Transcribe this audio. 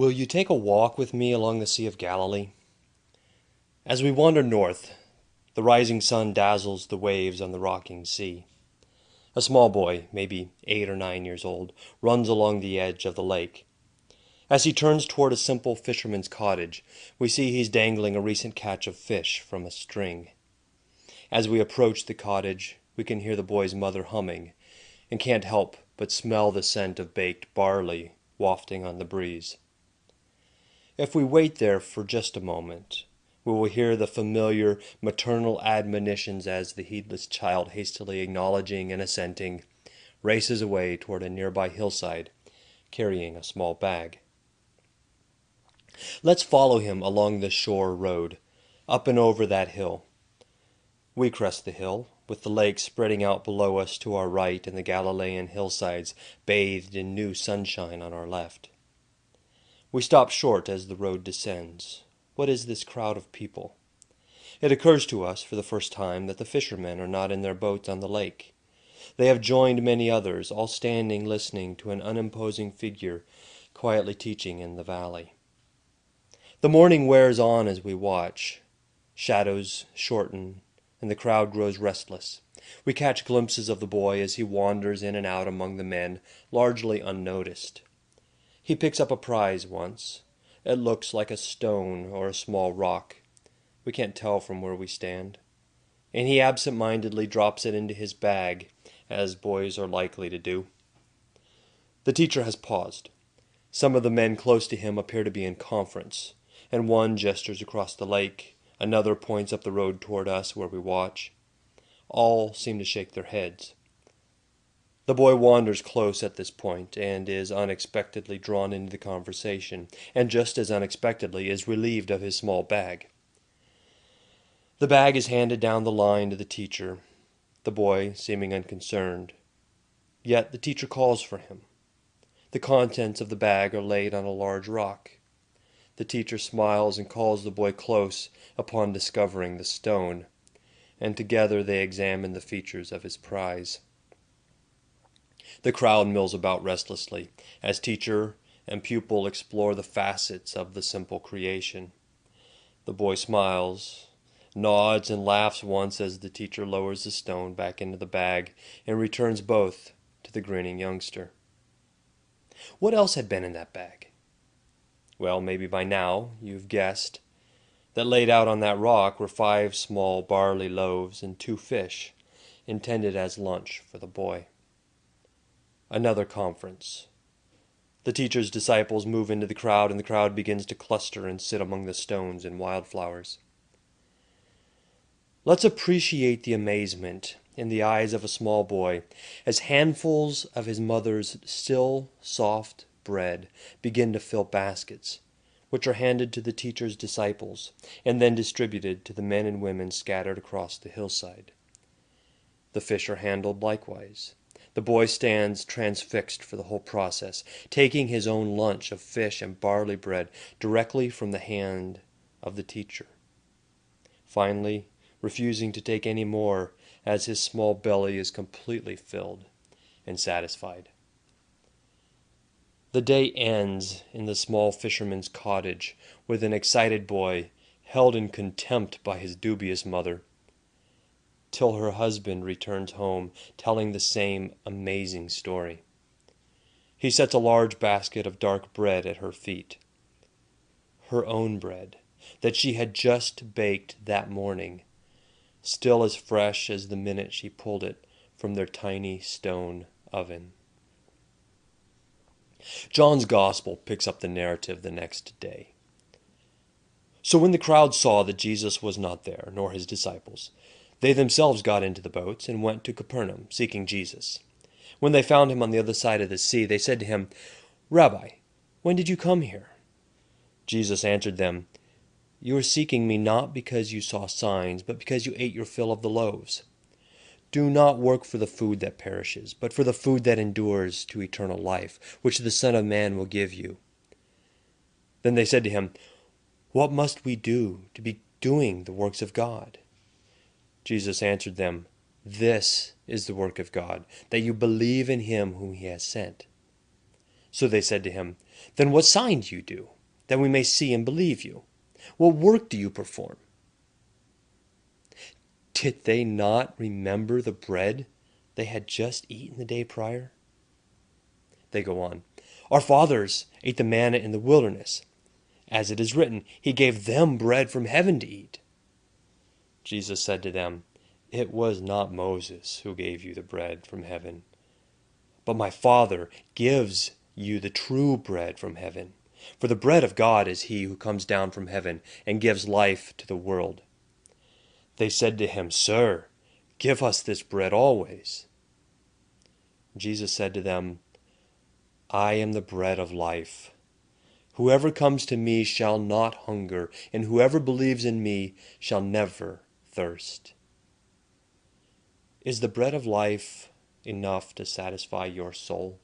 Will you take a walk with me along the Sea of Galilee? As we wander north, the rising sun dazzles the waves on the rocking sea. A small boy, maybe 8 or 9 years old, runs along the edge of the lake. As he turns toward a simple fisherman's cottage, we see he's dangling a recent catch of fish from a string. As we approach the cottage, we can hear the boy's mother humming, and can't help but smell the scent of baked barley wafting on the breeze. If we wait there for just a moment, we will hear the familiar maternal admonitions as the heedless child, hastily acknowledging and assenting, races away toward a nearby hillside, carrying a small bag. Let's follow him along the shore road, up and over that hill. We crest the hill, with the lake spreading out below us to our right and the Galilean hillsides bathed in new sunshine on our left. We stop short as the road descends. What is this crowd of people? It occurs to us for the first time that the fishermen are not in their boats on the lake. They have joined many others, all standing listening to an unimposing figure quietly teaching in the valley. The morning wears on as we watch. Shadows shorten, and the crowd grows restless. We catch glimpses of the boy as he wanders in and out among the men, largely unnoticed. He picks up a prize once. It looks like a stone or a small rock. We can't tell from where we stand. And he absent-mindedly drops it into his bag, as boys are likely to do. The teacher has paused. Some of the men close to him appear to be in conference, and one gestures across the lake. Another points up the road toward us where we watch. All seem to shake their heads. The boy wanders close at this point and is unexpectedly drawn into the conversation, and just as unexpectedly is relieved of his small bag. The bag is handed down the line to the teacher, the boy seeming unconcerned. Yet the teacher calls for him. The contents of the bag are laid on a large rock. The teacher smiles and calls the boy close upon discovering the stone, and together they examine the features of his prize. The crowd mills about restlessly as teacher and pupil explore the facets of the simple creation. The boy smiles, nods, and laughs once as the teacher lowers the stone back into the bag and returns both to the grinning youngster. What else had been in that bag? Well, maybe by now you've guessed that laid out on that rock were 5 small barley loaves and 2 fish, intended as lunch for the boy. Another conference. The teacher's disciples move into the crowd, and the crowd begins to cluster and sit among the stones and wildflowers. Let's appreciate the amazement in the eyes of a small boy as handfuls of his mother's still, soft bread begin to fill baskets, which are handed to the teacher's disciples and then distributed to the men and women scattered across the hillside. The fish are handled likewise. The boy stands transfixed for the whole process, taking his own lunch of fish and barley bread directly from the hand of the teacher. Finally, refusing to take any more as his small belly is completely filled and satisfied. The day ends in the small fisherman's cottage with an excited boy held in contempt by his dubious mother, till her husband returns home telling the same amazing story. He sets a large basket of dark bread at her feet. Her own bread, that she had just baked that morning, still as fresh as the minute she pulled it from their tiny stone oven. John's Gospel picks up the narrative the next day. So when the crowd saw that Jesus was not there, nor his disciples, they themselves got into the boats and went to Capernaum, seeking Jesus. When they found him on the other side of the sea, they said to him, "Rabbi, when did you come here?" Jesus answered them, "You are seeking me not because you saw signs, but because you ate your fill of the loaves. Do not work for the food that perishes, but for the food that endures to eternal life, which the Son of Man will give you." Then they said to him, "What must we do to be doing the works of God?" Jesus answered them, "This is the work of God, that you believe in him whom he has sent." So they said to him, "Then what sign do you do? that we may see and believe you. What work do you perform?" Did they not remember the bread they had just eaten the day prior? They go on, "Our fathers ate the manna in the wilderness. As it is written, He gave them bread from heaven to eat." Jesus said to them, "It was not Moses who gave you the bread from heaven, but my Father gives you the true bread from heaven. For the bread of God is he who comes down from heaven and gives life to the world." They said to him, "Sir, give us this bread always." Jesus said to them, "I am the bread of life. Whoever comes to me shall not hunger, and whoever believes in me shall never thirst." Is the bread of life enough to satisfy your soul?